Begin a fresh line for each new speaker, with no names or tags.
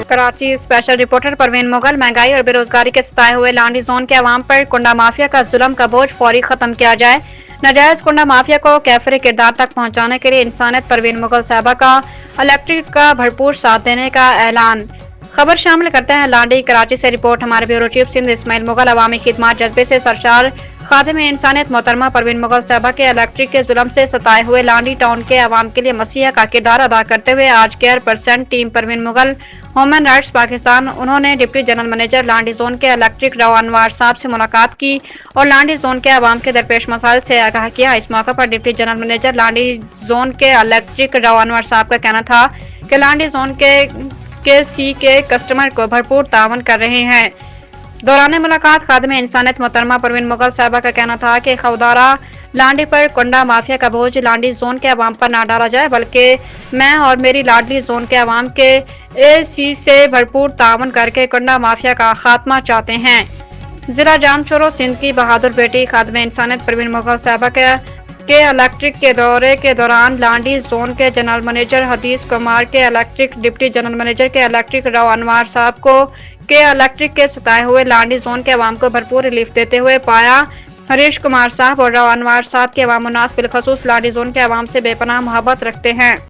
Karachi special reporter Parveen Mughal. महंगाई और बेरोजगारी के सताए हुए लांडी जोन के अवाम पर कुंडा माफिया का जुल्म का बोझ फौरी खत्म किया जाए। नाजायज कुंडा माफिया को कैफरे किरदार तक पहुंचाने के लिए इंसानियत परवीन मुगल साहबा का इलेक्ट्रिक का भरपूर साथ देने का ऐलान। खबर शामिल करते हैं लांडी कराची से रिपोर्ट हमारे ब्यूरो चीफ सिंध इस्माइल मुगल। अवामी खिदमत जज्बे से सरशार खादिम इंसानियत मोहतरमा परवीन मुगल साहबा के इलेक्ट्रिक के जुल्म से सताए हुए लांडी टाउन के अवाम के लिए मसीहा का किरदार अदा करते हुए आज care person team Parveen Mughal human rights Pakistan उन्होंने deputy general manager Landhi zone के इलेक्ट्रिक राव अनवार साहब से मुलाकात की और लांडी जोन के अवाम के दरपेश मसाइल से आगाह किया। इस मौके पर deputy general manager Landhi zone के इलेक्ट्रिक राव अनवार साहब का कहना था कि लांडी जोन के सी के कस्टमर को भरपूर तावन कर रहे हैं। दौरान मुलाकात खादिम इंसानियत मोहतरमा परवीन मुगल साहबा का कहना था कि खौदारा लांडी पर कुंडा माफिया का बोझ लांडी जोन के अवाम पर ना डाला जाए, बल्कि मैं और मेरी लाडली जोन के अवाम के एसी से भरपूर तावन करके कुंडा माफिया का खात्मा चाहते हैं। जिला जामचोरो सिंध की बहादुर बेटी खादिम इंसानियत परवीन मुगल साहबा के इलेक्ट्रिक के दौरे के दौरान लांडी जोन के जनरल मैनेजर हदीस कुमार के इलेक्ट्रिक, डिप्टी जनरल मैनेजर के इलेक्ट्रिक राव अनवार साहब को के इलेक्ट्रिक के सताए हुए लांडी जोन के अवाम को भरपूर रिलीफ देते हुए पाया। हरीश कुमार साहब और राव अनवार साहब के अवाम उन्नास बिलखसूस लांडी जोन के अवाम से बेपनाह मोहब्बत रखते हैं।